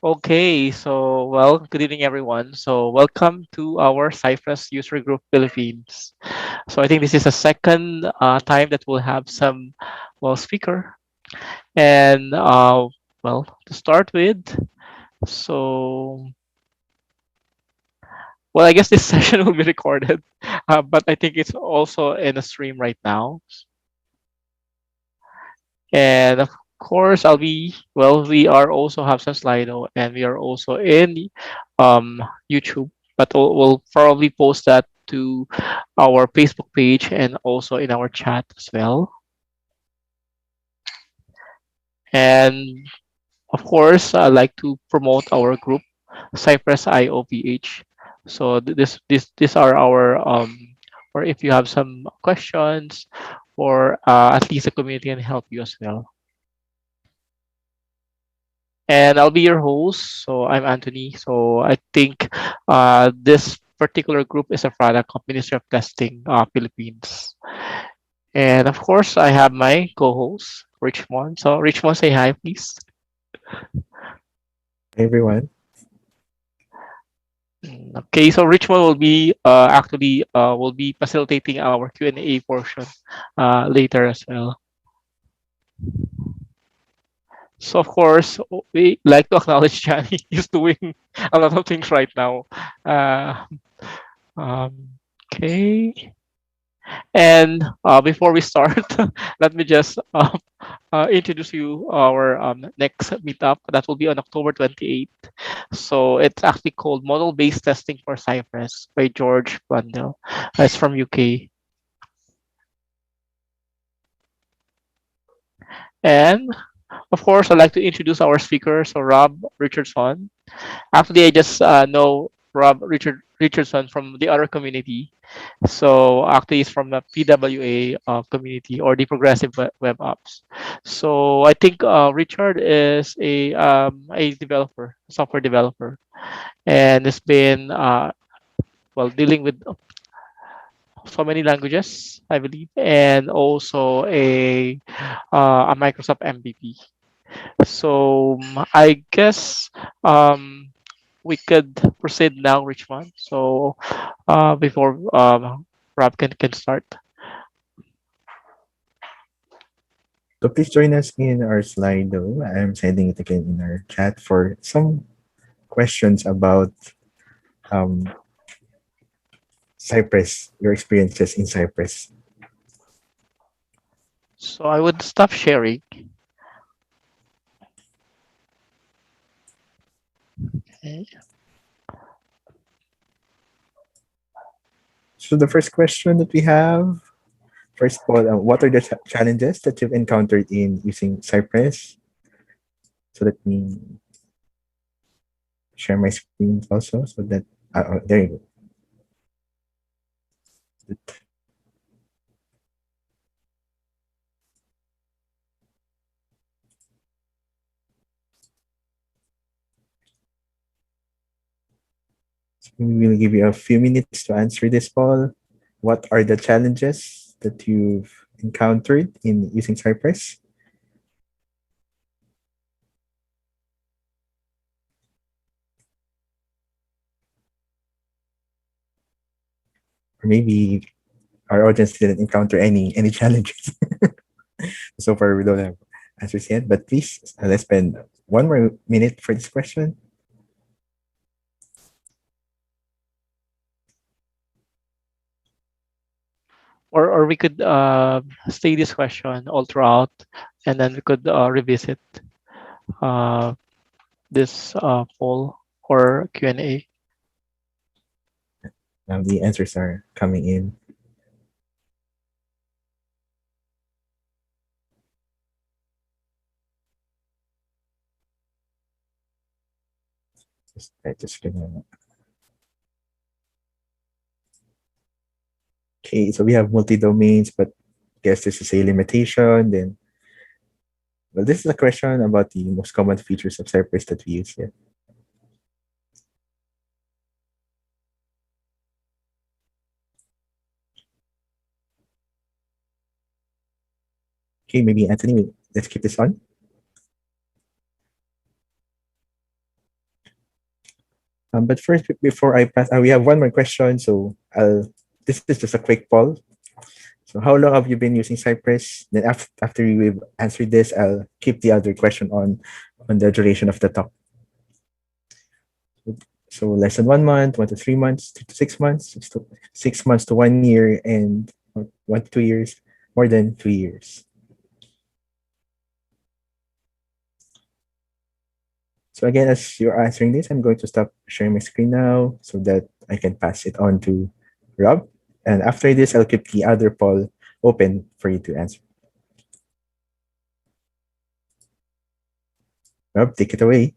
Okay, so good evening everyone. So welcome to our Cyprus user group Philippines. So I think this is the second time that we'll have some speaker. And to start with, so I guess this session will be recorded, but I think it's also in a stream right now. And of course, we are also have some Slido, and we are also in YouTube, but we'll probably post that to our Facebook page and also in our chat as well. And of course, I'd like to promote our group, Cypress IOPH. So these are our or if you have some questions, or at least the community can help you as well. And I'll be your host. So I'm Anthony. So I think this particular group is a product of Ministry of Testing Philippines. And of course, I have my co-host Richmond. So Richmond, say hi, please. Hey everyone. Okay, so Richmond will be will be facilitating our Q&A portion later as well. So of course, we like to acknowledge Johnny. He's doing a lot of things right now. Uh, okay. And before we start, let me just introduce you our next meetup. That will be on October 28th. So it's actually called Model-Based Testing for Cypress by George Blundell. It's from UK. And of course, I'd like to introduce our speaker, so Rob Richardson. Actually, I just know Richardson from the other community. So actually, it's from the PWA community or the Progressive Web Apps. So I think Richard is a developer, software developer, and has been dealing with so many languages, I believe, and also a Microsoft MVP. So I guess we could proceed now, Richmond. So before Rob can start. So please join us in our Slido. I'm sending it again in our chat for some questions about um, Cyprus, your experiences in Cyprus. So I would stop sharing. Okay. So the first question that we have, first of all, what are the challenges that you've encountered in using Cypress? So let me share my screen also so that, there you go. We will give you a few minutes to answer this, Paul. What are the challenges that you've encountered in using Cypress? Or maybe our audience didn't encounter any challenges. So far, we don't have answers yet. But please, let's spend 1 more minute for this question. Or we could stay this question all throughout, and then we could revisit uh, this poll or Q&A. Now the answers are coming in. Just gonna. Okay, so we have multi-domains, but guess this is a limitation. Then, well, this is a question about the most common features of Cypress that we use here. Okay, maybe Anthony, let's keep this on. But first, before I pass, we have one more question. So this is just a quick poll. So how long have you been using Cypress? Then after we've answered this, I'll keep the other question on the duration of the talk. So less than 1 month, 1 to 3 months, 2 to 6 months, 6 months to 1 year, and 1 to 2 years, more than 2 years. So again, as you're answering this, I'm going to stop sharing my screen now so that I can pass it on to Rob. And after this, I'll keep the other poll open for you to answer. Rob, take it away.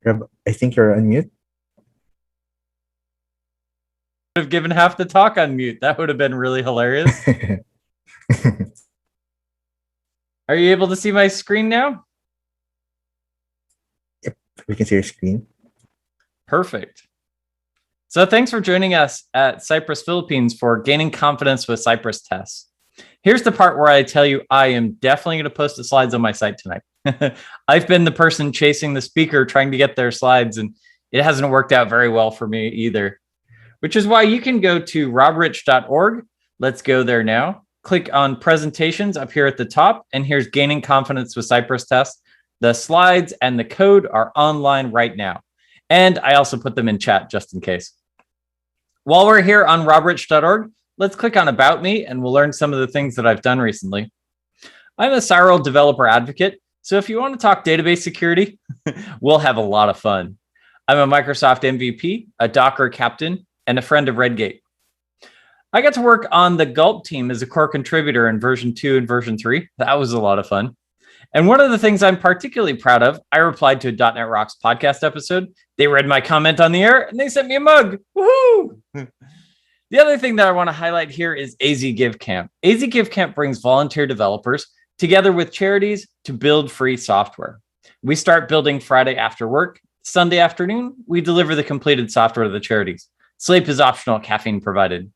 Rob, I think you're on mute. Have given half the talk on mute. That would have been really hilarious. Are you able to see my screen now? Yep, we can see your screen. Perfect. So thanks for joining us at Cyprus, Philippines for Gaining Confidence with Cypress Tests. Here's the part where I tell you I am definitely going to post the slides on my site tonight. I've been the person chasing the speaker trying to get their slides, and it hasn't worked out very well for me either, which is why you can go to robrich.org. Let's go there now. Click on presentations up here at the top, and here's Gaining Confidence with Cypress Tests. The slides and the code are online right now. And I also put them in chat just in case. While we're here on robrich.org, let's click on About Me, and we'll learn some of the things that I've done recently. I'm a Cyril developer advocate, so if you want to talk database security, we'll have a lot of fun. I'm a Microsoft MVP, a Docker captain, and a friend of Redgate. I got to work on the Gulp team as a core contributor in version 2 and version 3. That was a lot of fun. And one of the things I'm particularly proud of, I replied to a .NET Rocks podcast episode. They read my comment on the air and they sent me a mug. Woohoo! The other thing that I want to highlight here is AZ Give Camp. AZ Give Camp brings volunteer developers together with charities to build free software. We start building Friday after work. Sunday afternoon, we deliver the completed software to the charities. Sleep is optional, caffeine provided.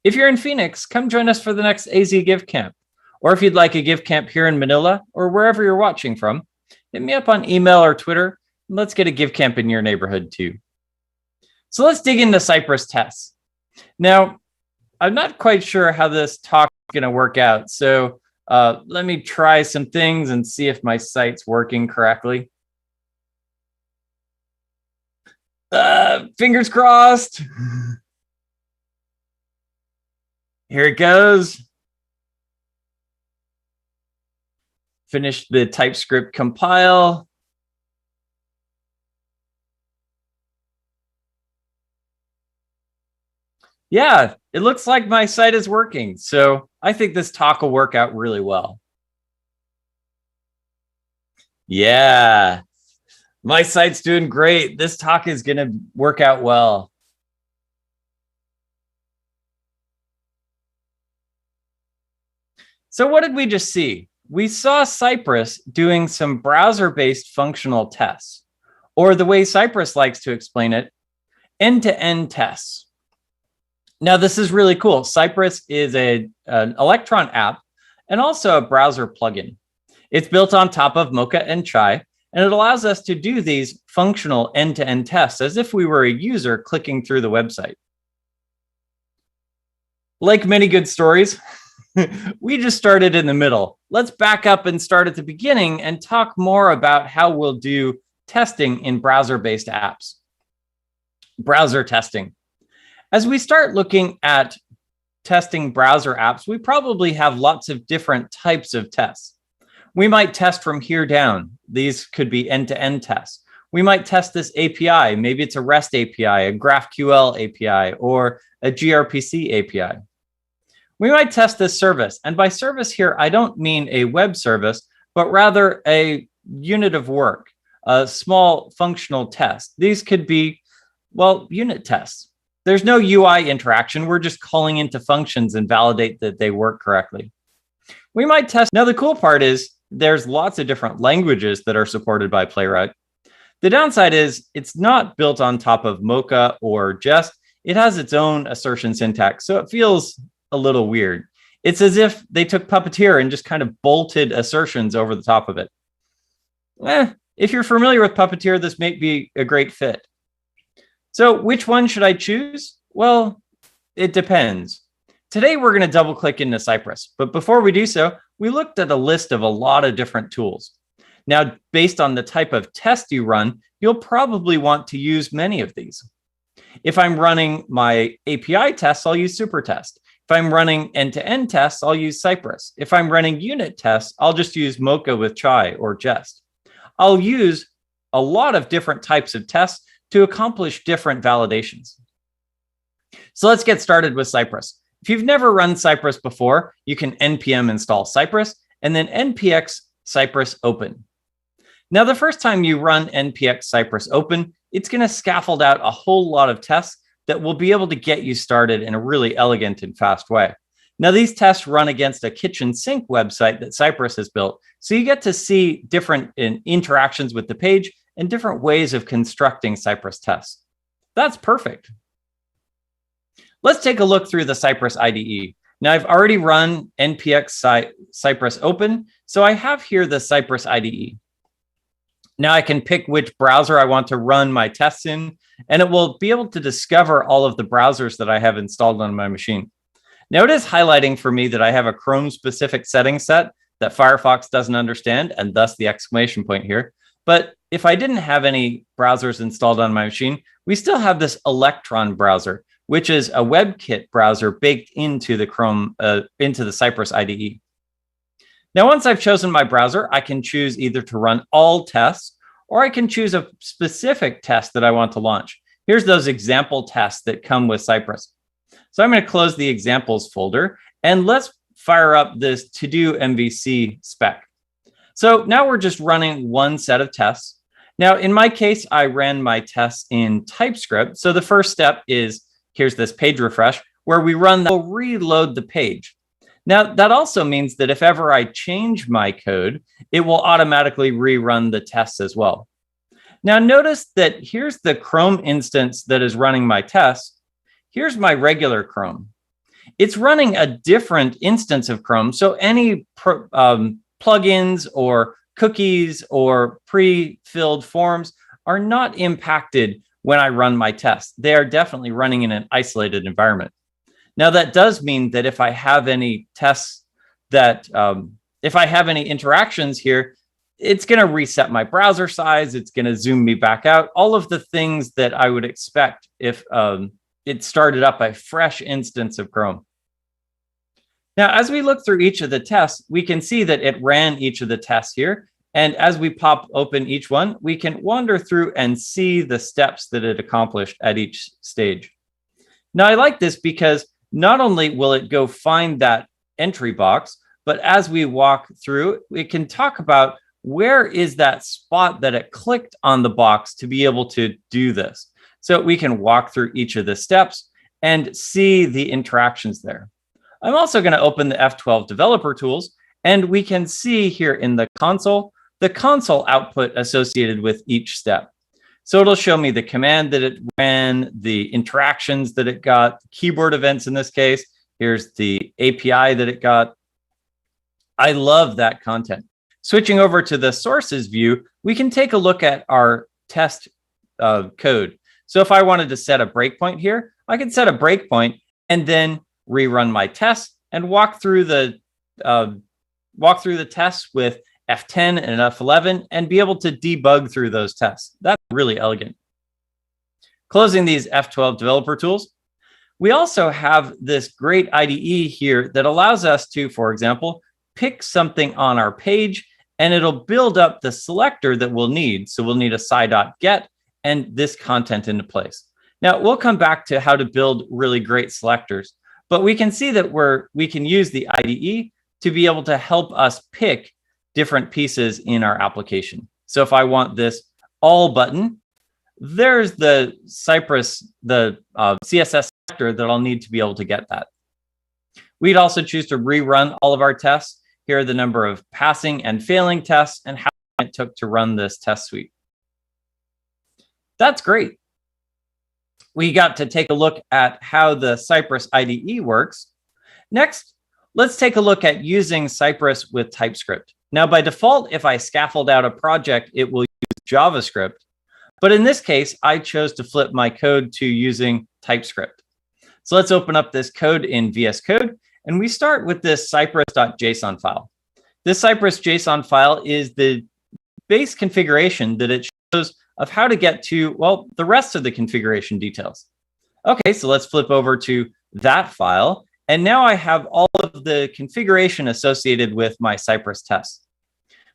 If you're in Phoenix, come join us for the next AZ Give Camp. Or if you'd like a Give Camp here in Manila or wherever you're watching from, hit me up on email or Twitter, and let's get a Give Camp in your neighborhood too. So let's dig into Cypress tests. Now, I'm not quite sure how this talk is going to work out. So let me try some things and see if my site's working correctly. Fingers crossed. Here it goes. Finish the TypeScript compile. Yeah, it looks like my site is working. So I think this talk will work out really well. Yeah, my site's doing great. This talk is going to work out well. So what did we just see? We saw Cypress doing some browser-based functional tests, or the way Cypress likes to explain it, end-to-end tests. Now, this is really cool. Cypress is an Electron app and also a browser plugin. It's built on top of Mocha and Chai, and it allows us to do these functional end-to-end tests as if we were a user clicking through the website. Like many good stories, we just started in the middle. Let's back up and start at the beginning and talk more about how we'll do testing in browser-based apps. Browser testing. As we start looking at testing browser apps, we probably have lots of different types of tests. We might test from here down. These could be end-to-end tests. We might test this API. Maybe it's a REST API, a GraphQL API, or a gRPC API. We might test this service. And by service here, I don't mean a web service, but rather a unit of work, a small functional test. These could be, well, unit tests. There's no UI interaction. We're just calling into functions and validate that they work correctly. We might test. Now, the cool part is there's lots of different languages that are supported by Playwright. The downside is it's not built on top of Mocha or Jest. It has its own assertion syntax, so it feels a little weird. It's as if they took Puppeteer and just kind of bolted assertions over the top of it. If you're familiar with Puppeteer, this may be a great fit. So which one should I choose? Well, it depends. Today, we're going to double click into Cypress. But before we do so, we looked at a list of a lot of different tools. Now, based on the type of test you run, you'll probably want to use many of these. If I'm running my API tests, I'll use Supertest. If I'm running end-to-end tests, I'll use Cypress. If I'm running unit tests, I'll just use Mocha with Chai or Jest. I'll use a lot of different types of tests to accomplish different validations. So let's get started with Cypress. If you've never run Cypress before, you can npm install Cypress and then npx Cypress open. Now, the first time you run npx Cypress open, it's going to scaffold out a whole lot of tests that will be able to get you started in a really elegant and fast way. Now, these tests run against a kitchen sink website that Cypress has built, so you get to see different interactions with the page and different ways of constructing Cypress tests. That's perfect. Let's take a look through the Cypress IDE. Now, I've already run npx Cypress open, so I have here the Cypress IDE. Now I can pick which browser I want to run my tests in, and it will be able to discover all of the browsers that I have installed on my machine. Now it is highlighting for me that I have a Chrome-specific setting set that Firefox doesn't understand, and thus the exclamation point here. But if I didn't have any browsers installed on my machine, we still have this Electron browser, which is a WebKit browser baked into the into the Cypress IDE. Now, once I've chosen my browser, I can choose either to run all tests, or I can choose a specific test that I want to launch. Here's those example tests that come with Cypress. So I'm going to close the examples folder, and let's fire up this to-do MVC spec. So now we're just running one set of tests. Now, in my case, I ran my tests in TypeScript. So the first step is, here's this page refresh, where we run that, we'll reload the page. Now, that also means that if ever I change my code, it will automatically rerun the tests as well. Now, notice that here's the Chrome instance that is running my tests. Here's my regular Chrome. It's running a different instance of Chrome, so any plugins or cookies or pre-filled forms are not impacted when I run my tests. They are definitely running in an isolated environment. Now, that does mean that if I have any tests that, if I have any interactions here, it's going to reset my browser size. It's going to zoom me back out. All of the things that I would expect if it started up a fresh instance of Chrome. Now, as we look through each of the tests, we can see that it ran each of the tests here. And as we pop open each one, we can wander through and see the steps that it accomplished at each stage. Now, I like this because not only will it go find that entry box, but as we walk through, we can talk about where is that spot that it clicked on the box to be able to do this. So we can walk through each of the steps and see the interactions there. I'm also going to open the F12 developer tools, and we can see here in the console output associated with each step. So it'll show me the command that it ran, the interactions that it got, keyboard events in this case. Here's the API that it got. I love that content. Switching over to the sources view, we can take a look at our test code. So if I wanted to set a breakpoint here, I can set a breakpoint and then rerun my tests and walk through the tests with F10 and F11 and be able to debug through those tests. That's really elegant. Closing these F12 developer tools, we also have this great IDE here that allows us to, for example, pick something on our page, and it'll build up the selector that we'll need. So we'll need a sci.get and this content into place. Now, we'll come back to how to build really great selectors, but we can see that we can use the IDE to be able to help us pick different pieces in our application. So if I want this all button, there's the Cypress, the CSS selector that I'll need to be able to get that. We'd also choose to rerun all of our tests. Here are the number of passing and failing tests and how long it took to run this test suite. That's great. We got to take a look at how the Cypress IDE works. Next, Let's take a look at using Cypress with TypeScript. Now, by default, if I scaffold out a project, it will use JavaScript. But in this case, I chose to flip my code to using TypeScript. So let's open up this code in VS Code, and we start with this cypress.json file. This Cypress.json file is the base configuration that it shows of how to get to, well, the rest of the configuration details. Okay, so let's flip over to that file. And now I have all of the configuration associated with my Cypress tests.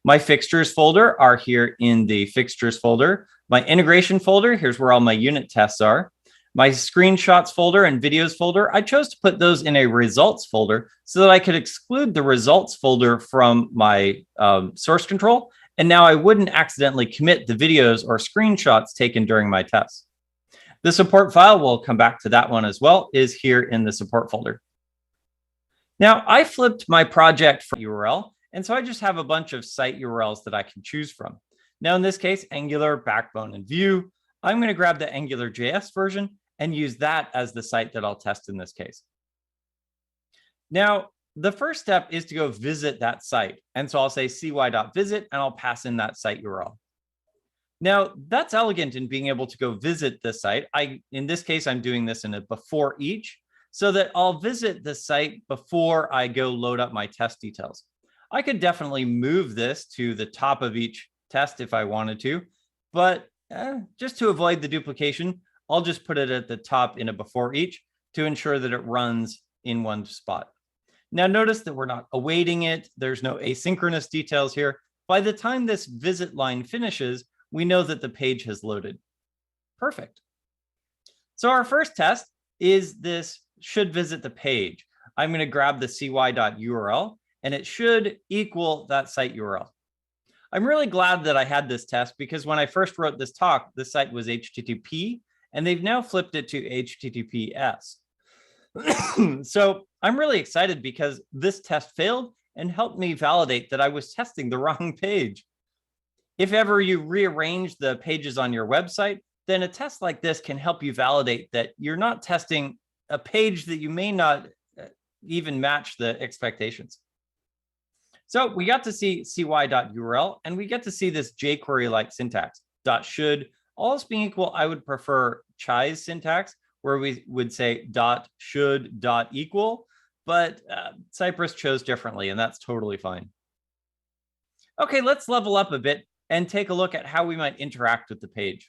My fixtures folder are here in the fixtures folder. My integration folder, here's where all my unit tests are. My screenshots folder and videos folder, I chose to put those in a results folder so that I could exclude the results folder from my source control. And now I wouldn't accidentally commit the videos or screenshots taken during my tests. The support file, we'll come back to that one as well, is here in the support folder. Now I flipped my project for URL, and so I just have a bunch of site URLs that I can choose from. Now in this case, Angular, Backbone, and Vue, I'm going to grab the Angular.js version and use that as the site that I'll test in this case. Now, the first step is to go visit that site. And so I'll say cy.visit, and I'll pass in that site URL. Now, that's elegant in being able to go visit the site. In this case, I'm doing this in a before each, so that I'll visit the site before I go load up my test details. I could definitely move this to the top of each test if I wanted to, but just to avoid the duplication, I'll just put it at the top in a before each to ensure that it runs in one spot. Now notice that we're not awaiting it. There's no asynchronous details here. By the time this visit line finishes, we know that the page has loaded. Perfect. So our first test is this should visit the page. I'm going to grab the cy.url, and it should equal that site URL. I'm really glad that I had this test because when I first wrote this talk, the site was HTTP, and they've now flipped it to HTTPS. So I'm really excited because this test failed and helped me validate that I was testing the wrong page. If ever you rearrange the pages on your website, then a test like this can help you validate that you're not testing a page that you may not even match the expectations. So we got to see cy.url, and we get to see this jQuery-like syntax. .should, all else being equal, I would prefer Chai's syntax, where we would say .should .equal, but Cypress chose differently, and that's totally fine. Okay, let's level up a bit and take a look at how we might interact with the page.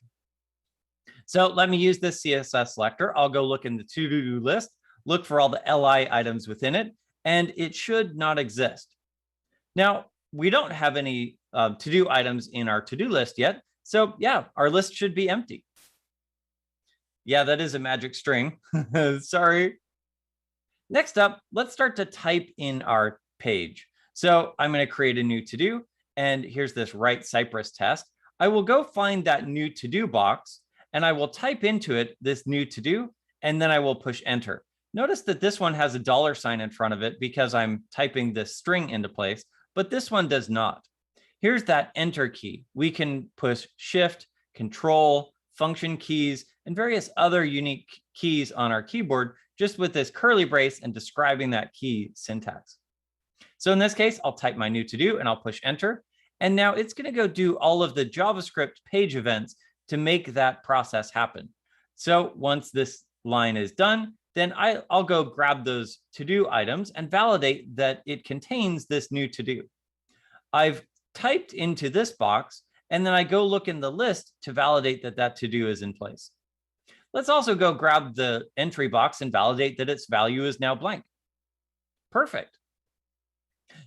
So let me use this CSS selector. I'll go look in the to-do list, look for all the LI items within it, and it should not exist. Now, we don't have any to-do items in our to-do list yet. So yeah, our list should be empty. Yeah, that is a magic string. Sorry. Next up, let's start to type in our page. So I'm going to create a new to-do, and here's this write Cypress test. I will go find that new to-do box, and I will type into it this new to-do, and then I will push enter. Notice that this one has a $sign in front of it because I'm typing this string into place, but this one does not. Here's that enter key. We can push shift, control, function keys, and various other unique keys on our keyboard just with this curly brace and describing that key syntax. So in this case, I'll type my new to-do and I'll push enter. And now it's going to go do all of the JavaScript page events to make that process happen. So once this line is done, then I'll go grab those to-do items and validate that it contains this new to-do. I've typed into this box, and then I go look in the list to validate that that to-do is in place. Let's also go grab the entry box and validate that its value is now blank. Perfect.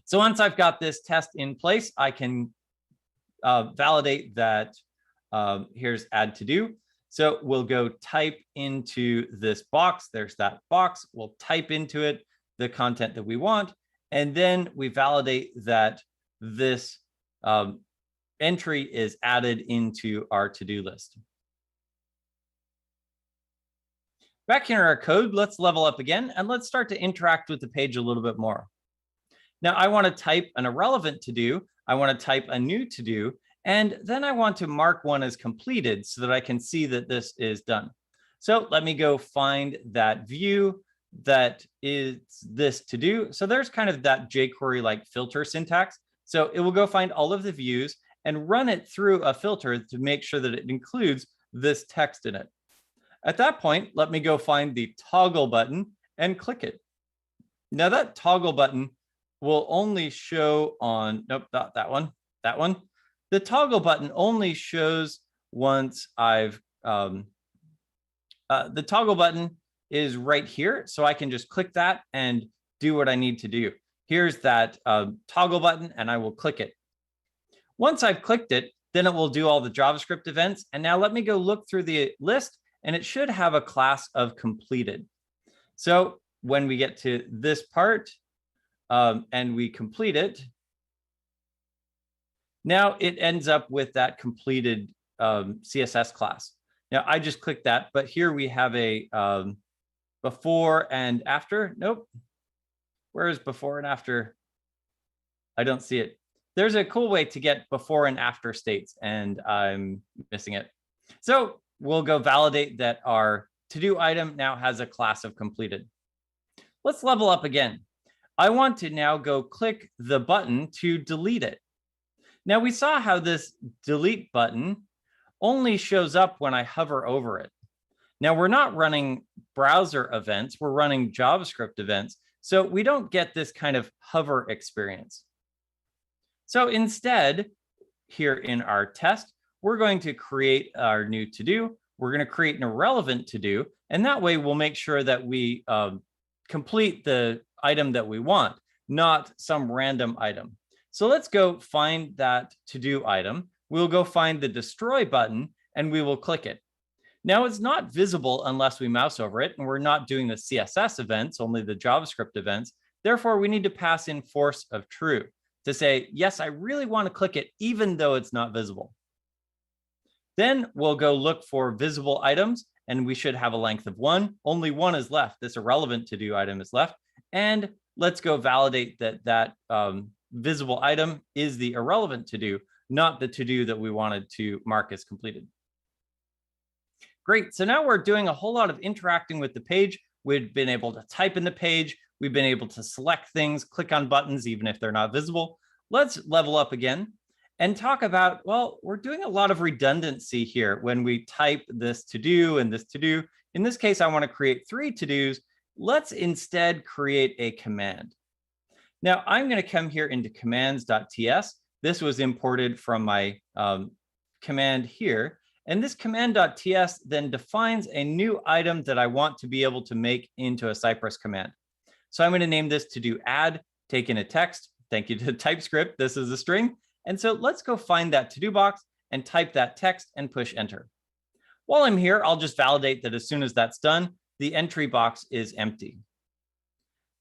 So once I've got this test in place, I can validate that here's add to do. So we'll go type into this box. There's that box. We'll type into it the content that we want. And then we validate that this entry is added into our to-do list. Back here in our code, let's level up again, and let's start to interact with the page a little bit more. Now, I want to type an irrelevant to-do. I want to type a new to-do, and then I want to mark one as completed so that I can see that this is done. So let me go find that view that is this to do. So there's kind of that jQuery like filter syntax. So it will go find all of the views and run it through a filter to make sure that it includes this text in it. At that point, let me go find the toggle button and click it. Now that toggle button will only show on, nope, not that one, that one. The toggle button only shows once I've, the toggle button is right here. So I can just click that and do what I need to do. Here's that toggle button and I will click it. Once I've clicked it, then it will do all the JavaScript events. And now let me go look through the list and it should have a class of completed. So when we get to this part and we complete it, now it ends up with that completed CSS class. Now I just clicked that, but here we have a before and after. Nope. Where is before and after? I don't see it. There's a cool way to get before and after states, and I'm missing it. So we'll go validate that our to-do item now has a class of completed. Let's level up again. I want to now go click the button to delete it. Now we saw how this delete button only shows up when I hover over it. Now we're not running browser events, we're running JavaScript events, so we don't get this kind of hover experience. So instead, here in our test, we're going to create our new to-do. We're going to create an irrelevant to-do, and that way we'll make sure that we complete the item that we want, not some random item. So let's go find that to-do item. We'll go find the destroy button, and we will click it. Now it's not visible unless we mouse over it, and we're not doing the CSS events, only the JavaScript events. Therefore, we need to pass in force of true to say, yes, I really want to click it, even though it's not visible. Then we'll go look for visible items, and we should have a length of 1. Only 1 is left. This irrelevant to-do item is left. And let's go validate that that visible item is the irrelevant to-do, not the to-do that we wanted to mark as completed. Great. So now we're doing a whole lot of interacting with the page. We've been able to type in the page. We've been able to select things, click on buttons, even if they're not visible. Let's level up again and talk about, well, we're doing a lot of redundancy here when we type this to do and this to do. In this case, I want to create 3 to-dos. Let's instead create a command. Now I'm going to come here into commands.ts. This was imported from my command here. And this command.ts then defines a new item that I want to be able to make into a Cypress command. So I'm going to name this to do add, take in a text. Thank you to TypeScript. This is a string. And so let's go find that to-do box and type that text and push enter. While I'm here, I'll just validate that as soon as that's done, the entry box is empty.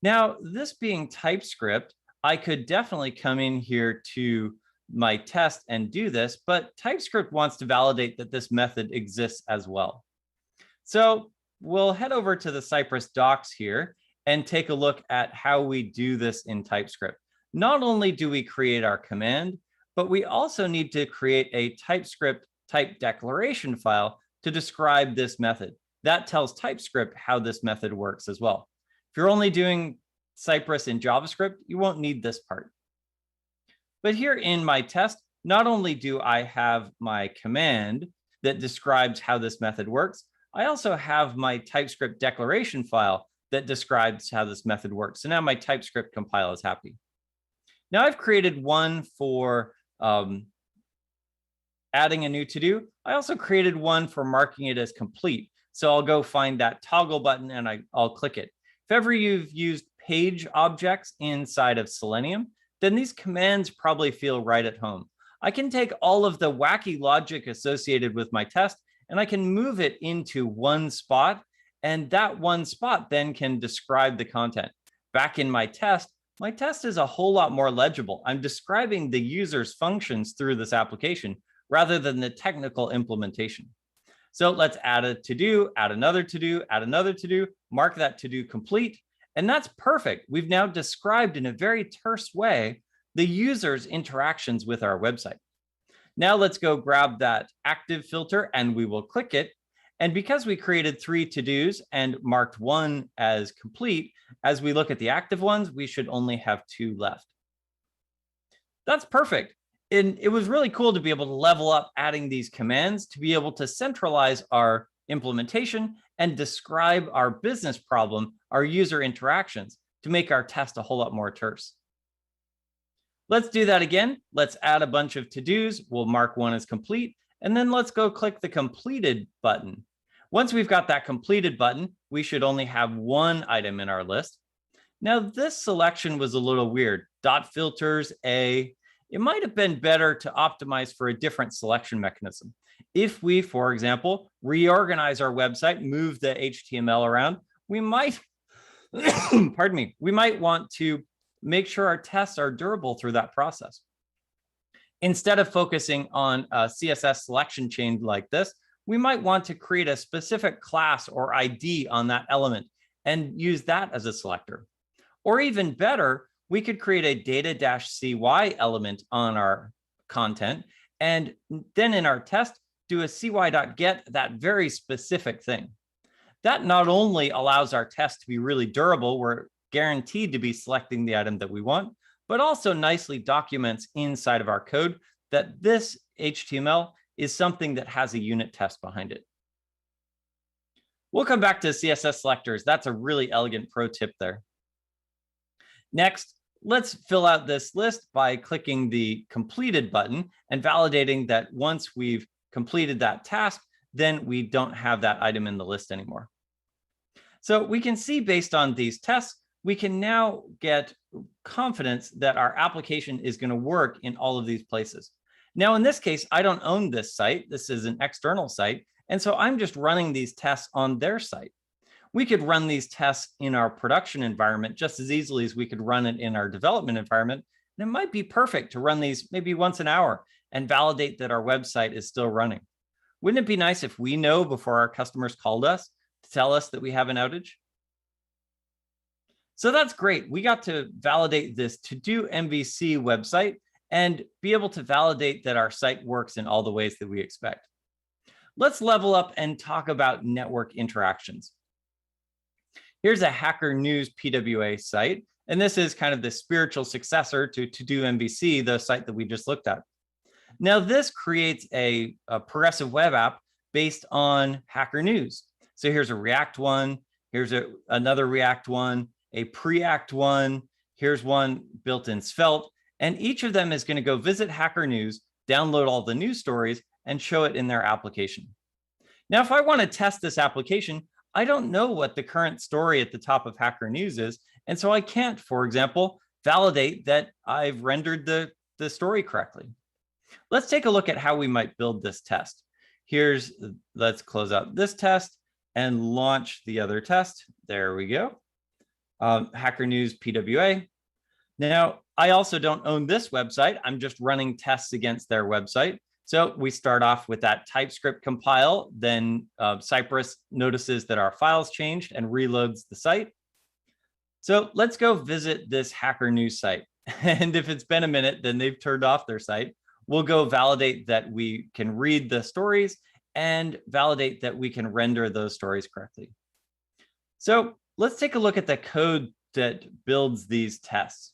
Now, this being TypeScript, I could definitely come in here to my test and do this, but TypeScript wants to validate that this method exists as well. So we'll head over to the Cypress docs here and take a look at how we do this in TypeScript. Not only do we create our command, but we also need to create a TypeScript type declaration file to describe this method. That tells TypeScript how this method works as well. If you're only doing Cypress in JavaScript, you won't need this part. But here in my test, not only do I have my command that describes how this method works, I also have my TypeScript declaration file that describes how this method works. So now my TypeScript compile is happy. Now I've created one for adding a new to-do. I also created one for marking it as complete. So I'll go find that toggle button and I'll click it. If ever you've used page objects inside of Selenium, then these commands probably feel right at home. I can take all of the wacky logic associated with my test and I can move it into one spot, and that one spot then can describe the content. Back in my test is a whole lot more legible. I'm describing the user's functions through this application rather than the technical implementation. So let's add a to-do, add another to-do, add another to-do, mark that to-do complete. And that's perfect. We've now described in a very terse way the user's interactions with our website. Now let's go grab that active filter and we will click it. And because we created 3 to-dos and marked 1 as complete, as we look at the active ones, we should only have 2 left. That's perfect. And it was really cool to be able to level up adding these commands to be able to centralize our implementation and describe our business problem, our user interactions, to make our test a whole lot more terse. Let's do that again. Let's add a bunch of to-dos. We'll mark 1 as complete, and then let's go click the completed button. Once we've got that completed button, we should only have 1 item in our list. Now, this selection was a little weird. Dot filters A. It might have been better to optimize for a different selection mechanism. If we, for example, reorganize our website, move the HTML around, we might, pardon me, we might want to make sure our tests are durable through that process. Instead of focusing on a CSS selection chain like this, we might want to create a specific class or ID on that element and use that as a selector. Or even better, we could create a data-cy element on our content, and then in our test, do a cy.get that very specific thing. That not only allows our test to be really durable, we're guaranteed to be selecting the item that we want, but also nicely documents inside of our code that this HTML is something that has a unit test behind it. We'll come back to CSS selectors. That's a really elegant pro tip there. Next, let's fill out this list by clicking the completed button and validating that once we've completed that task, then we don't have that item in the list anymore. So we can see based on these tests, we can now get confidence that our application is going to work in all of these places. Now, in this case, I don't own this site. This is an external site. And so I'm just running these tests on their site. We could run these tests in our production environment just as easily as we could run it in our development environment. And it might be perfect to run these maybe once an hour and validate that our website is still running. Wouldn't it be nice if we know before our customers called us to tell us that we have an outage? So that's great. We got to validate this to-do MVC website and be able to validate that our site works in all the ways that we expect. Let's level up and talk about network interactions. Here's a Hacker News PWA site, and this is kind of the spiritual successor to To-Do MVC, the site that we just looked at. Now, this creates a progressive web app based on Hacker News. So here's a React one, here's another React one, a Preact one, here's one built in Svelte, and each of them is going to go visit Hacker News, download all the news stories, and show it in their application. Now, if I want to test this application, I don't know what the current story at the top of Hacker News is, and so I can't, for example, validate that I've rendered the story correctly. Let's take a look at how we might build this test. Let's close out this test and launch the other test. There we go. Hacker News PWA. Now, I also don't own this website. I'm just running tests against their website. So we start off with that TypeScript compile, then Cyprus notices that our files changed and reloads the site. So let's go visit this Hacker News site. And if it's been a minute, then they've turned off their site. We'll go validate that we can read the stories and validate that we can render those stories correctly. So let's take a look at the code that builds these tests.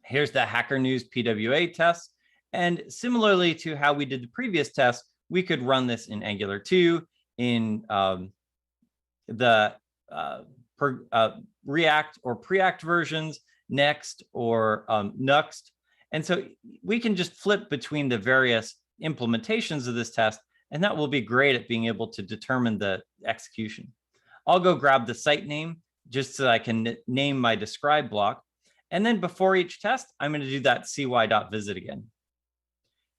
Here's the Hacker News PWA test. And similarly to how we did the previous test, we could run this in Angular 2, in the React or Preact versions, Next or Nuxt. And so we can just flip between the various implementations of this test, and that will be great at being able to determine the execution. I'll go grab the site name just so I can name my describe block. And then before each test, I'm going to do that cy.visit again.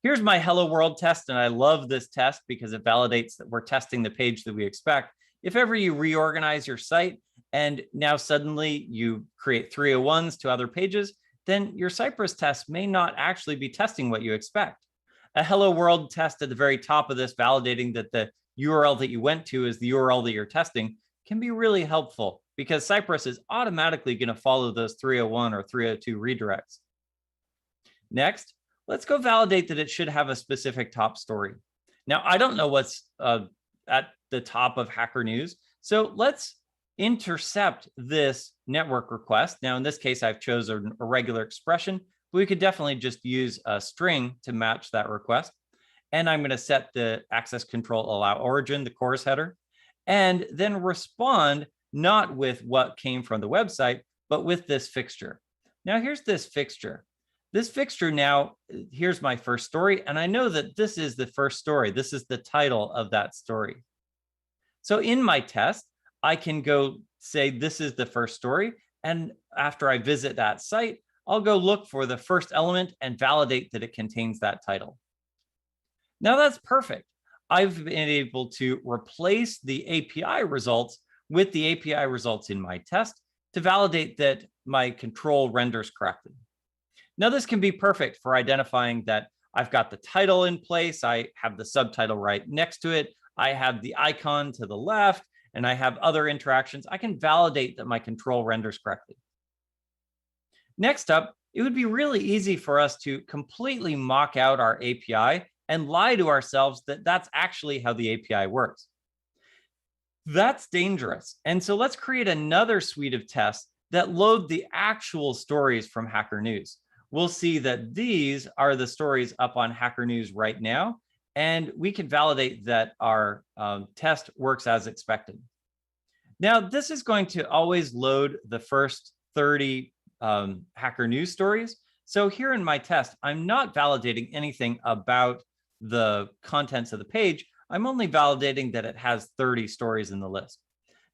Here's my hello world test, and I love this test because it validates that we're testing the page that we expect. If ever you reorganize your site and now suddenly you create 301s to other pages, then your Cypress test may not actually be testing what you expect. A hello world test at the very top of this, validating that the URL that you went to is the URL that you're testing, can be really helpful because Cypress is automatically going to follow those 301 or 302 redirects. Next, let's go validate that it should have a specific top story. Now, I don't know what's at the top of Hacker News. So let's intercept this network request. Now, in this case, I've chosen a regular expression, but we could definitely just use a string to match that request. And I'm going to set the access control allow origin, the chorus header, and then respond not with what came from the website, but with this fixture. Now, here's this fixture. This fixture now, here's my first story, and I know that this is the first story. This is the title of that story. So in my test, I can go say this is the first story, and after I visit that site, I'll go look for the first element and validate that it contains that title. Now that's perfect. I've been able to replace the API results with the API results in my test to validate that my control renders correctly. Now, this can be perfect for identifying that I've got the title in place, I have the subtitle right next to it, I have the icon to the left, and I have other interactions. I can validate that my control renders correctly. Next up, it would be really easy for us to completely mock out our API and lie to ourselves that that's actually how the API works. That's dangerous. And so let's create another suite of tests that load the actual stories from Hacker News. We'll see that these are the stories up on Hacker News right now, and we can validate that our test works as expected. Now, this is going to always load the first 30 Hacker News stories. So here in my test, I'm not validating anything about the contents of the page. I'm only validating that it has 30 stories in the list.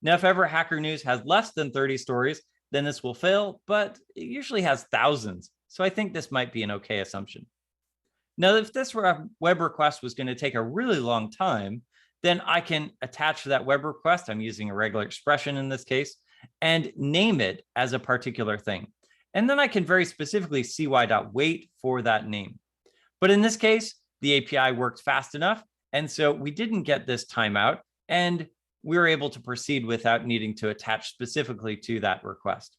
Now, if ever Hacker News has less than 30 stories, then this will fail, but it usually has thousands. So I think this might be an okay assumption. Now, if this web request was going to take a really long time, then I can attach to that web request. I'm using a regular expression in this case, and name it as a particular thing. And then I can very specifically cy.wait for that name. But in this case, the API worked fast enough. And so we didn't get this timeout, and we were able to proceed without needing to attach specifically to that request.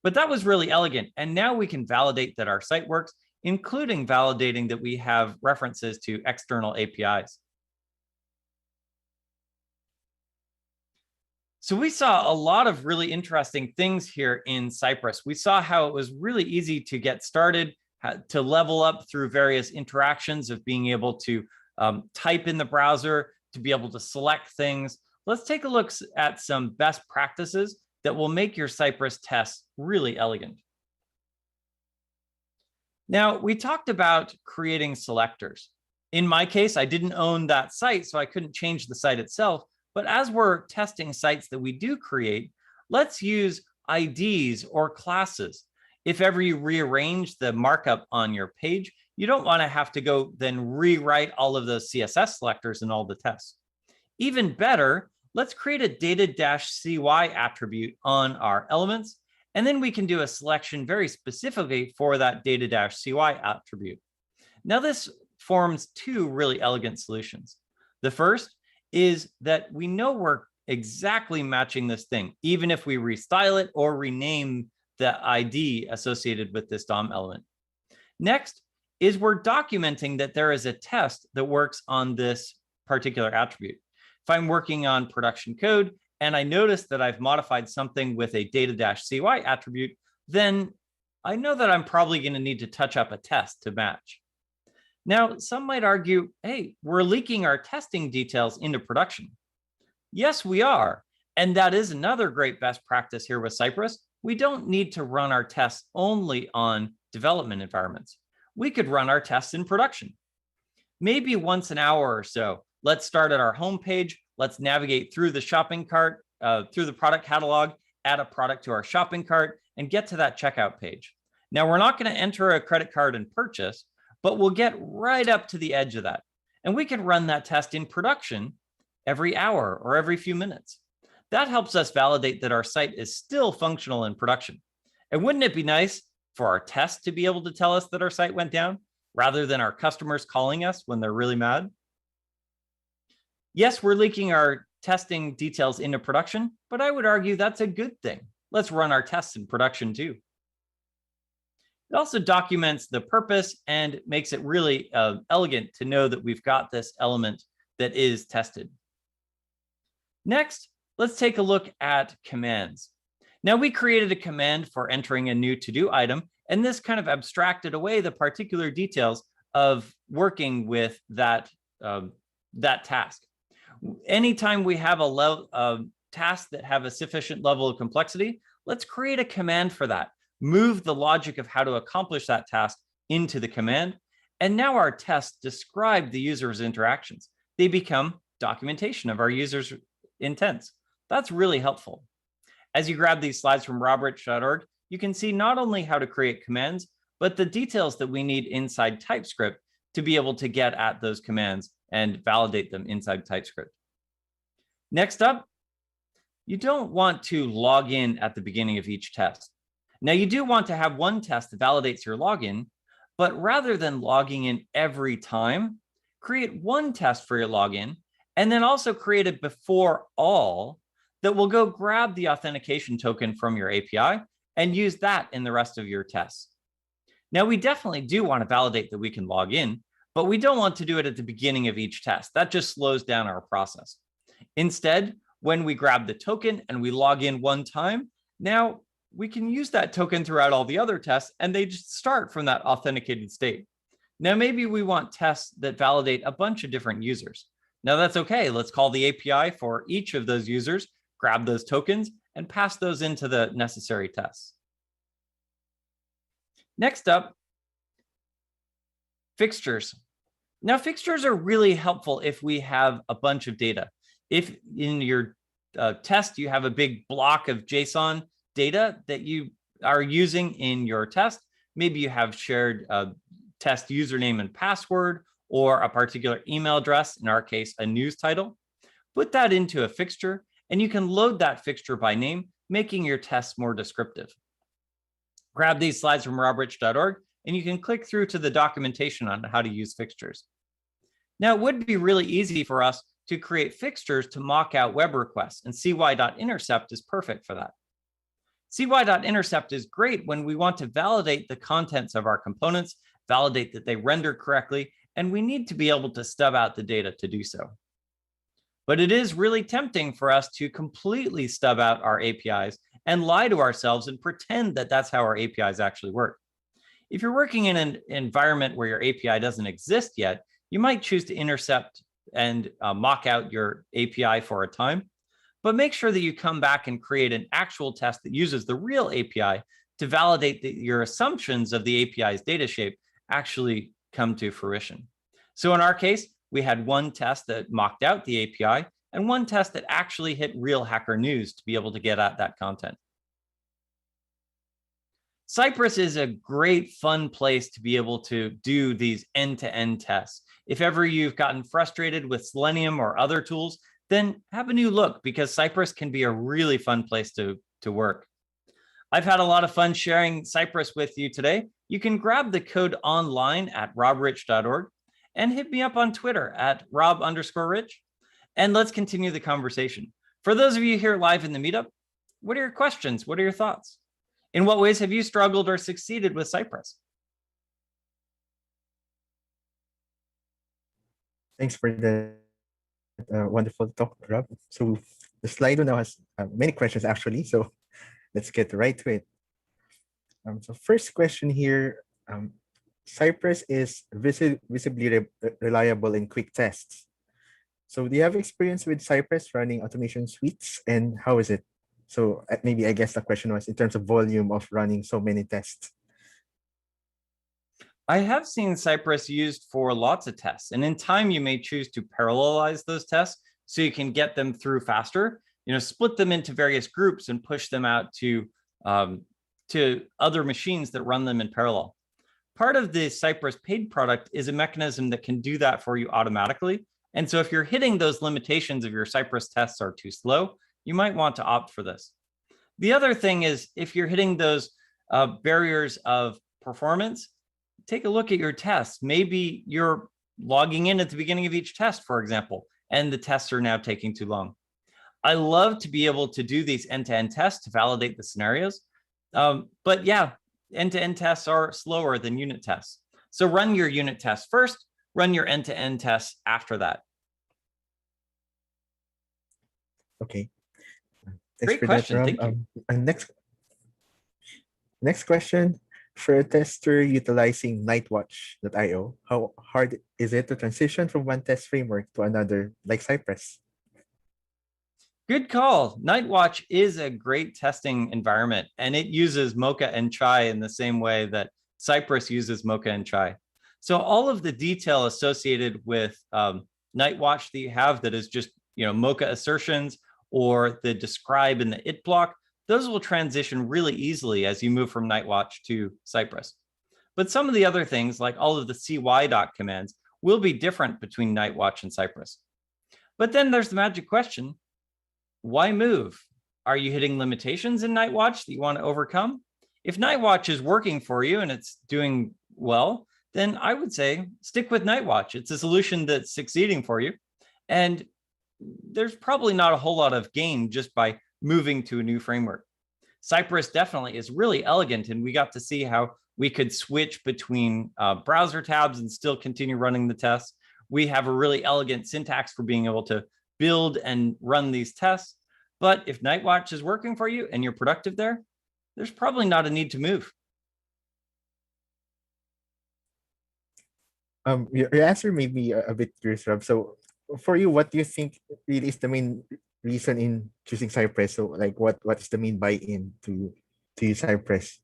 But that was really elegant. And now we can validate that our site works, including validating that we have references to external APIs. So we saw a lot of really interesting things here in Cyprus. We saw how it was really easy to get started, to level up through various interactions of being able to type in the browser, to be able to select things. Let's take a look at some best practices that will make your Cyprus tests really elegant. Now, we talked about creating selectors. In my case, I didn't own that site, so I couldn't change the site itself. But as we're testing sites that we do create, let's use IDs or classes. If ever you rearrange the markup on your page, you don't want to have to go then rewrite all of those CSS selectors in all the tests. Even better, let's create a data-cy attribute on our elements, and then we can do a selection very specifically for that data-cy attribute. Now, this forms two really elegant solutions. The first is that we know we're exactly matching this thing, even if we restyle it or rename the ID associated with this DOM element. Next is we're documenting that there is a test that works on this particular attribute. If I'm working on production code and I notice that I've modified something with a data-cy attribute, then I know that I'm probably going to need to touch up a test to match. Now, some might argue, hey, we're leaking our testing details into production. Yes, we are. And that is another great best practice here with Cypress. We don't need to run our tests only on development environments. We could run our tests in production. Maybe once an hour or so, let's start at our homepage. Let's navigate through the shopping cart, through the product catalog, add a product to our shopping cart, and get to that checkout page. Now, we're not going to enter a credit card and purchase, but we'll get right up to the edge of that. And we can run that test in production every hour or every few minutes. That helps us validate that our site is still functional in production. And wouldn't it be nice for our test to be able to tell us that our site went down rather than our customers calling us when they're really mad? Yes, we're leaking our testing details into production, but I would argue that's a good thing. Let's run our tests in production too. It also documents the purpose and makes it really elegant to know that we've got this element that is tested. Next, let's take a look at commands. Now, we created a command for entering a new to-do item, and this kind of abstracted away the particular details of working with that task. Anytime we have a task that have a sufficient level of complexity, let's create a command for that. Move the logic of how to accomplish that task into the command. And now our tests describe the user's interactions. They become documentation of our user's intents. That's really helpful. As you grab these slides from robrich.org, you can see not only how to create commands, but the details that we need inside TypeScript to be able to get at those commands and validate them inside TypeScript. Next up, you don't want to log in at the beginning of each test. Now, you do want to have one test that validates your login, but rather than logging in every time, create one test for your login, and then also create a before all that will go grab the authentication token from your API and use that in the rest of your tests. Now, we definitely do want to validate that we can log in, but we don't want to do it at the beginning of each test. That just slows down our process. Instead, when we grab the token and we log in one time, now we can use that token throughout all the other tests, and they just start from that authenticated state. Now, maybe we want tests that validate a bunch of different users. Now, that's okay. Let's call the API for each of those users, grab those tokens, and pass those into the necessary tests. Next up, fixtures. Now, fixtures are really helpful if we have a bunch of data. If in your test, you have a big block of JSON data that you are using in your test, maybe you have shared test username and password, or a particular email address, in our case, a news title, put that into a fixture, and you can load that fixture by name, making your tests more descriptive. Grab these slides from robrich.org, and you can click through to the documentation on how to use fixtures. Now, it would be really easy for us to create fixtures to mock out web requests, and cy.intercept is perfect for that. cy.intercept is great when we want to validate the contents of our components, validate that they render correctly, and we need to be able to stub out the data to do so. But it is really tempting for us to completely stub out our APIs and lie to ourselves and pretend that that's how our APIs actually work. If you're working in an environment where your API doesn't exist yet, you might choose to intercept and mock out your API for a time, but make sure that you come back and create an actual test that uses the real API to validate that your assumptions of the API's data shape actually come to fruition. So in our case, we had one test that mocked out the API and one test that actually hit real Hacker News to be able to get at that content. Cypress is a great, fun place to be able to do these end-to-end tests. If ever you've gotten frustrated with Selenium or other tools, then have a new look, because Cypress can be a really fun place to work. I've had a lot of fun sharing Cypress with you today. You can grab the code online at robrich.org and hit me up on Twitter at rob_rich, and let's continue the conversation. For those of you here live in the meetup, what are your questions? What are your thoughts? In what ways have you struggled or succeeded with Cypress? Thanks for the wonderful talk, Rob. So the Slido now has many questions actually, so let's get right to it. So first question here, Cypress is visibly reliable in quick tests. So do you have experience with Cypress running automation suites, and how is it? So maybe I guess the question was in terms of volume of running so many tests. I have seen Cypress used for lots of tests, and in time you may choose to parallelize those tests so you can get them through faster. Split them into various groups and push them out to other machines that run them in parallel. Part of the Cypress paid product is a mechanism that can do that for you automatically. And so if you're hitting those limitations of your Cypress tests are too slow, you might want to opt for this. The other thing is, if you're hitting those barriers of performance, take a look at your tests. Maybe you're logging in at the beginning of each test, for example, and the tests are now taking too long. I love to be able to do these end-to-end tests to validate the scenarios. But yeah, end-to-end tests are slower than unit tests. So run your unit tests first, run your end-to-end tests after that. Okay. Thanks Great for that, question. Rob. Thank you. And next question. For a tester utilizing Nightwatch.io, how hard is it to transition from one test framework to another, like Cypress? Good call. Nightwatch is a great testing environment, and it uses Mocha and Chai in the same way that Cypress uses Mocha and Chai. So all of the detail associated with Nightwatch that you have that is just Mocha assertions or the describe in the it block, those will transition really easily as you move from Nightwatch to Cypress. But some of the other things, like all of the cy commands, will be different between Nightwatch and Cypress. But then there's the magic question. Why move? Are you hitting limitations in Nightwatch that you want to overcome? If Nightwatch is working for you and it's doing well, then I would say stick with Nightwatch. It's a solution that's succeeding for you. And there's probably not a whole lot of gain just by moving to a new framework. Cypress definitely is really elegant, and we got to see how we could switch between browser tabs and still continue running the tests. We have a really elegant syntax for being able to build and run these tests. But if Nightwatch is working for you and you're productive there, there's probably not a need to move. Your answer may be a bit curious, Rob. So for you, what do you think really is the main reason in choosing Cypress? So like what is the main buy-in to use Cypress?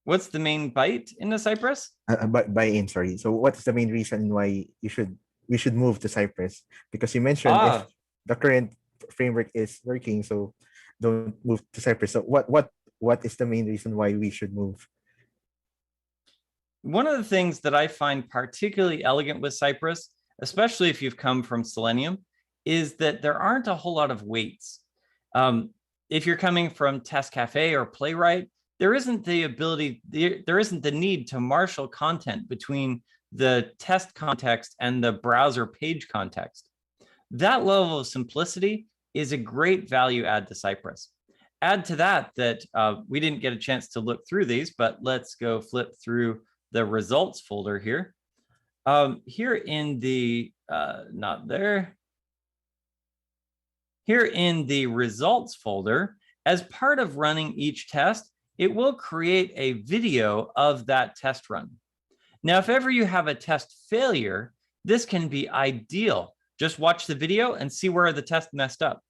What's the main bite in the Cypress? Buy-in, sorry. So what is the main reason why we should move to Cypress? Because you mentioned if the current framework is working, so don't move to Cypress. So what is the main reason why we should move? One of the things that I find particularly elegant with Cypress, especially if you've come from Selenium, is that there aren't a whole lot of weights. If you're coming from Test Cafe or Playwright, there isn't the need to marshal content between the test context and the browser page context. That level of simplicity is a great value add to Cypress. Add to that we didn't get a chance to look through these, but let's go flip through the results folder here. Here in the, not there. Here in the results folder, as part of running each test, it will create a video of that test run. Now, if ever you have a test failure, this can be ideal. Just watch the video and see where the test messed up.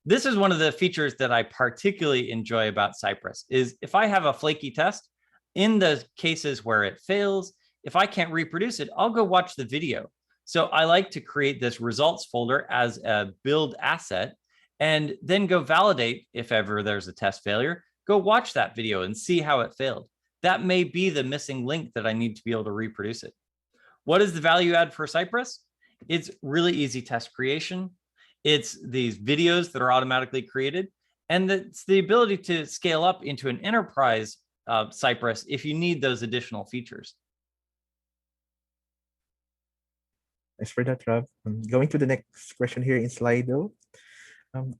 This is one of the features that I particularly enjoy about Cypress, is if I have a flaky test, in the cases where it fails, if I can't reproduce it, I'll go watch the video. So I like to create this results folder as a build asset and then go validate if ever there's a test failure, go watch that video and see how it failed. That may be the missing link that I need to be able to reproduce it. What is the value add for Cypress? It's really easy test creation. It's these videos that are automatically created. And it's the ability to scale up into an enterprise Cypress if you need those additional features. Thanks for that, Rob. Going to the next question here in Slido.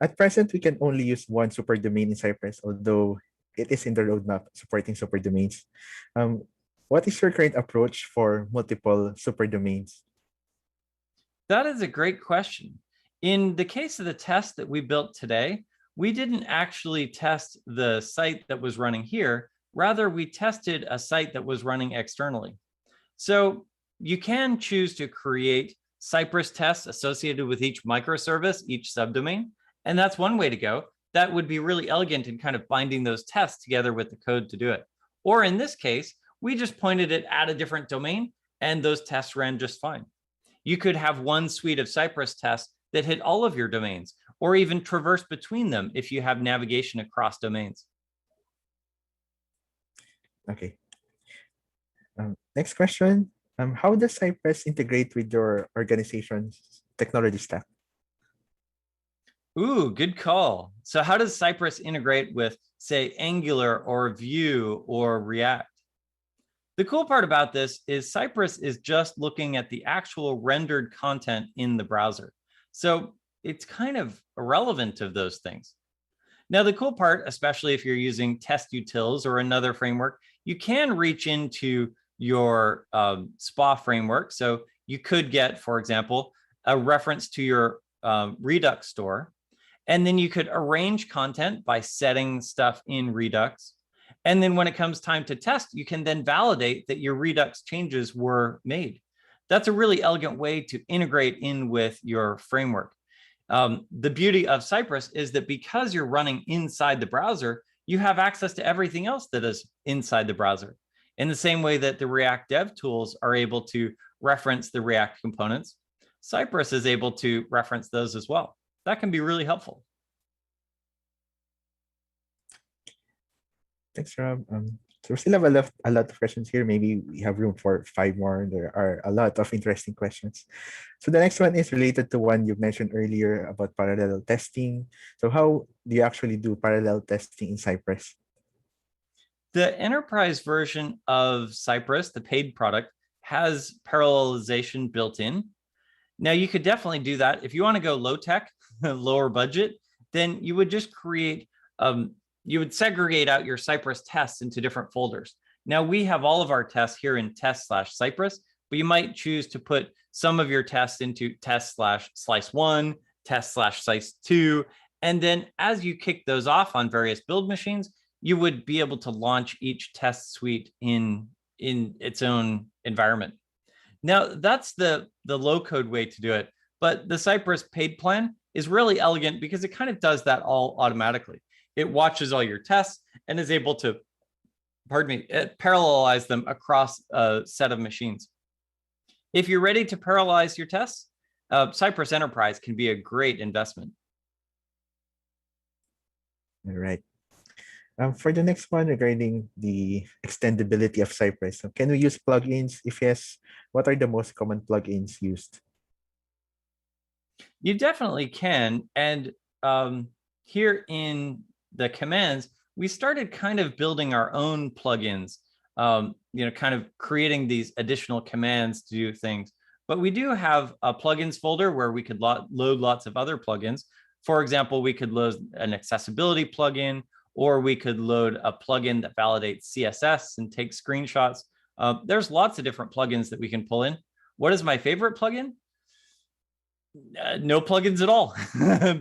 At present, we can only use one super domain in Cypress, although it is in the roadmap supporting super domains. What is your current approach for multiple super domains? That is a great question. In the case of the test that we built today, we didn't actually test the site that was running here. Rather, we tested a site that was running externally. So you can choose to create Cypress tests associated with each microservice, each subdomain, and that's one way to go. That would be really elegant in kind of binding those tests together with the code to do it. Or in this case, we just pointed it at a different domain, and those tests ran just fine. You could have one suite of Cypress tests that hit all of your domains, or even traverse between them if you have navigation across domains. Okay. Next question. How does Cypress integrate with your organization's technology stack? Ooh, good call. So how does Cypress integrate with, say, Angular or Vue or React? The cool part about this is Cypress is just looking at the actual rendered content in the browser. So it's kind of irrelevant of those things. Now, the cool part, especially if you're using test utils or another framework, you can reach into your SPA framework. So you could get, for example, a reference to your Redux store. And then you could arrange content by setting stuff in Redux. And then when it comes time to test, you can then validate that your Redux changes were made. That's a really elegant way to integrate in with your framework. The beauty of Cypress is that because you're running inside the browser, you have access to everything else that is inside the browser. In the same way that the React dev tools are able to reference the React components, Cypress is able to reference those as well. That can be really helpful. Thanks, Rob. So we still have a lot of questions here. Maybe we have room for 5 more. There are a lot of interesting questions. So the next one is related to one you mentioned earlier about parallel testing. So how do you actually do parallel testing in Cypress? The enterprise version of Cypress, the paid product, has parallelization built in. Now, you could definitely do that. If you want to go low tech, lower budget, then you would just create, you would segregate out your Cypress tests into different folders. Now, we have all of our tests here in test/Cypress, but you might choose to put some of your tests into test/slice1, test/slice2. And then as you kick those off on various build machines, you would be able to launch each test suite in its own environment. Now, that's the low code way to do it. But the Cypress paid plan is really elegant because it kind of does that all automatically. It watches all your tests and is able to, parallelize them across a set of machines. If you're ready to parallelize your tests, Cypress Enterprise can be a great investment. All right. For the next one regarding the extendability of Cypress, so can we use plugins? If yes, what are the most common plugins used? You definitely can. And here in the commands, we started kind of building our own plugins, kind of creating these additional commands to do things. But we do have a plugins folder where we could load lots of other plugins. For example, we could load an accessibility plugin, or we could load a plugin that validates CSS and takes screenshots. There's lots of different plugins that we can pull in. What is my favorite plugin? No plugins at all,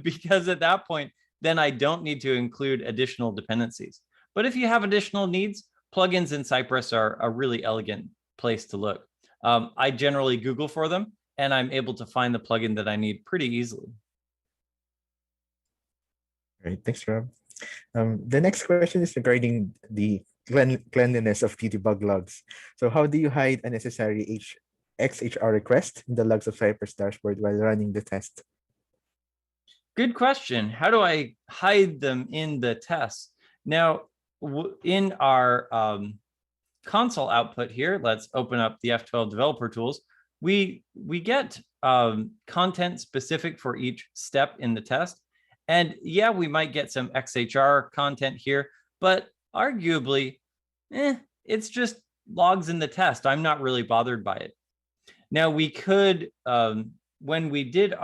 because at that point, then I don't need to include additional dependencies. But if you have additional needs, plugins in Cypress are a really elegant place to look. I generally Google for them, and I'm able to find the plugin that I need pretty easily. Right, thanks, Rob. The next question is regarding the cleanliness of the debug logs. So how do you hide unnecessary XHR request in the logs of Cypress dashboard while running the test? Good question. How do I hide them in the test? Now, in our console output here, let's open up the F12 developer tools. We get content specific for each step in the test. And yeah, we might get some XHR content here, but arguably, it's just logs in the test. I'm not really bothered by it. Now, we could, when we did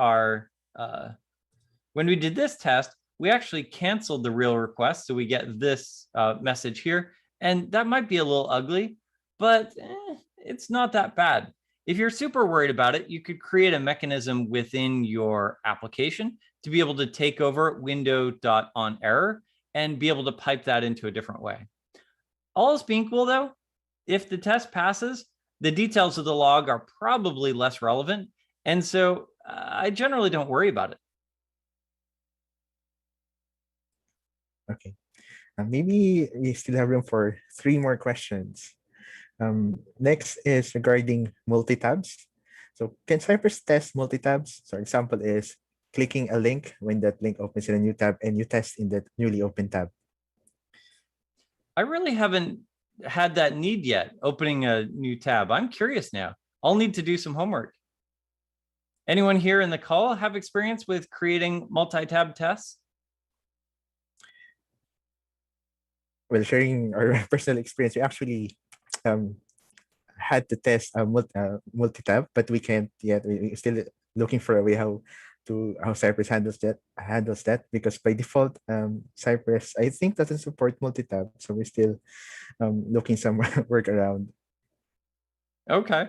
this test, we actually canceled the real request. So we get this message here, and that might be a little ugly, but it's not that bad. If you're super worried about it, you could create a mechanism within your application to be able to take over window.onError and be able to pipe that into a different way. All else being equal, though, if the test passes, the details of the log are probably less relevant. And so I generally don't worry about it. Okay. Maybe we still have room for 3 more questions. Next is regarding multi-tabs. So can Cypress test multi-tabs? So example is clicking a link when that link opens in a new tab and you test in that newly opened tab. I really haven't had that need yet, opening a new tab. I'm curious now. I'll need to do some homework. Anyone here in the call have experience with creating multi-tab tests? Well, sharing our personal experience, we actually had to test a multi-tab, but we can't yet. We're still looking for a way how Cypress handles that because by default, Cypress I think doesn't support multi-tab, so we're still looking some workaround. Okay.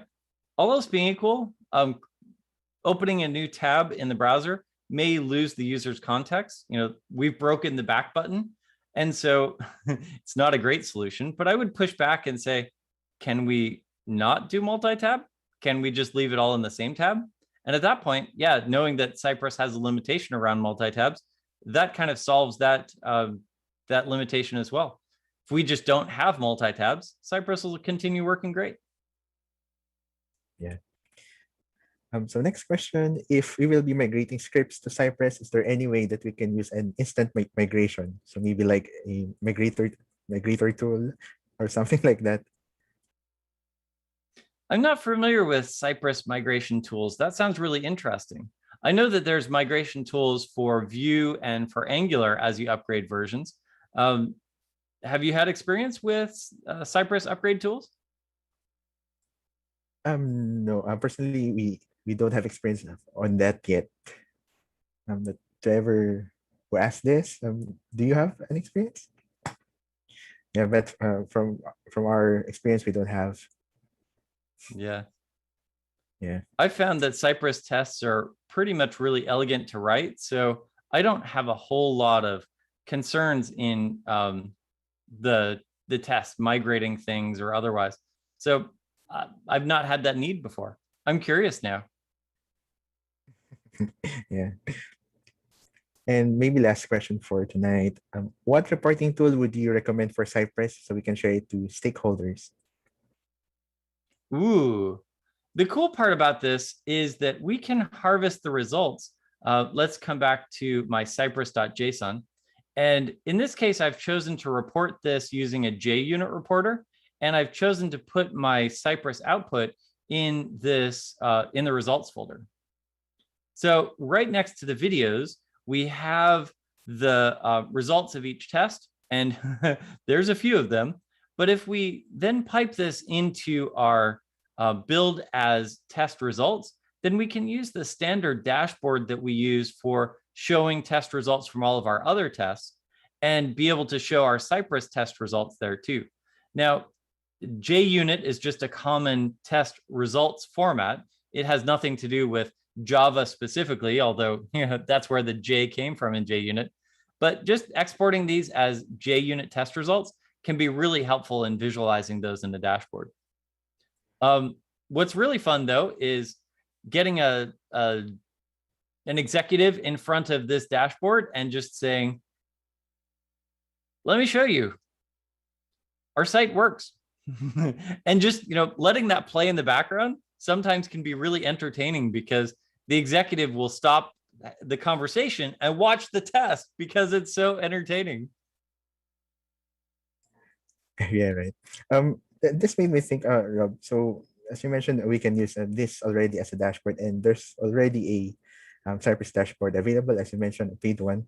All else being equal, opening a new tab in the browser may lose the user's context. We've broken the back button. And so it's not a great solution, but I would push back and say, can we not do multi-tab? Can we just leave it all in the same tab? And at that point, yeah, knowing that Cypress has a limitation around multi-tabs, that kind of solves that limitation as well. If we just don't have multi-tabs, Cypress will continue working great. Yeah. So next question, if we will be migrating scripts to Cypress, is there any way that we can use an instant migration? So maybe like a migrator tool or something like that. I'm not familiar with Cypress migration tools. That sounds really interesting. I know that there's migration tools for Vue and for Angular as you upgrade versions. Have you had experience with Cypress upgrade tools? No, personally, we don't have experience on that yet. But whoever who asked this, do you have an experience? Yeah, but from our experience, we don't have. Yeah. Yeah. I found that Cypress tests are pretty much really elegant to write. So I don't have a whole lot of concerns in the test migrating things or otherwise. So I've not had that need before. I'm curious now. Yeah. And maybe last question for tonight. What reporting tool would you recommend for Cypress so we can share it to stakeholders? Ooh, the cool part about this is that we can harvest the results. Let's come back to my cypress.json. And in this case, I've chosen to report this using a JUnit reporter. And I've chosen to put my Cypress output in this in the results folder. So right next to the videos, we have the results of each test. And there's a few of them. But if we then pipe this into our build as test results, then we can use the standard dashboard that we use for showing test results from all of our other tests and be able to show our Cypress test results there too. Now, JUnit is just a common test results format. It has nothing to do with Java specifically, although that's where the J came from in JUnit. But just exporting these as JUnit test results can be really helpful in visualizing those in the dashboard. What's really fun, though, is getting an executive in front of this dashboard and just saying, let me show you. Our site works. And just letting that play in the background sometimes can be really entertaining because the executive will stop the conversation and watch the test because it's so entertaining. Yeah, right. This made me think, Rob. So as you mentioned, we can use this already as a dashboard, and there's already a Cypress dashboard available, as you mentioned, a paid one.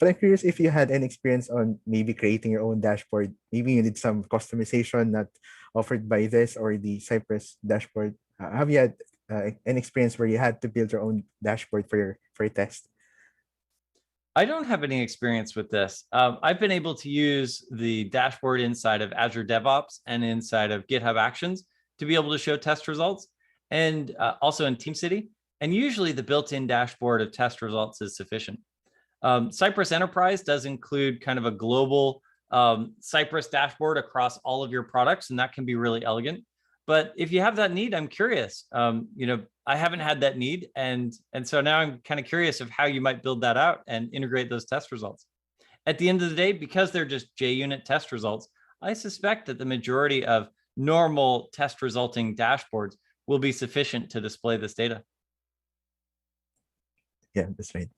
But I'm curious if you had any experience on maybe creating your own dashboard. Maybe you did some customization not offered by this or the Cypress dashboard. Have you had an experience where you had to build your own dashboard for your test? I don't have any experience with this. I've been able to use the dashboard inside of Azure DevOps and inside of GitHub Actions to be able to show test results, and also in TeamCity. And usually the built-in dashboard of test results is sufficient. Cypress Enterprise does include kind of a global Cypress dashboard across all of your products, and that can be really elegant. But if you have that need, I'm curious. I haven't had that need, and so now I'm kind of curious of how you might build that out and integrate those test results. At the end of the day, because they're just JUnit test results, I suspect that the majority of normal test resulting dashboards will be sufficient to display this data. Yeah, that's right.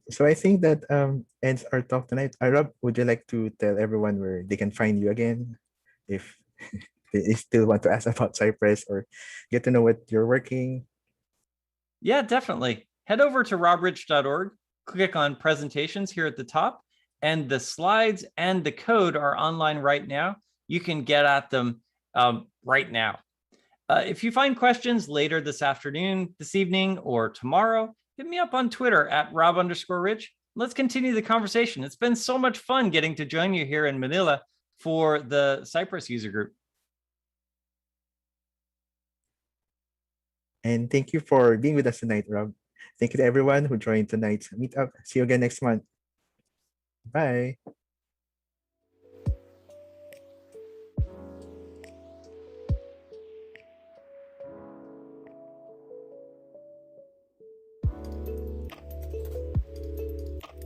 So I think that ends our talk tonight. Rob, would you like to tell everyone where they can find you again if they still want to ask about Cypress or get to know what you're working? Yeah, definitely. Head over to robrich.org, click on presentations here at the top, and the slides and the code are online right now. You can get at them right now. If you find questions later this afternoon, this evening, or tomorrow, hit me up on Twitter at Rob_Rich. Let's continue the conversation. It's been so much fun getting to join you here in Manila for the Cypress user group. And thank you for being with us tonight, Rob. Thank you to everyone who joined tonight's meetup. See you again next month. Bye.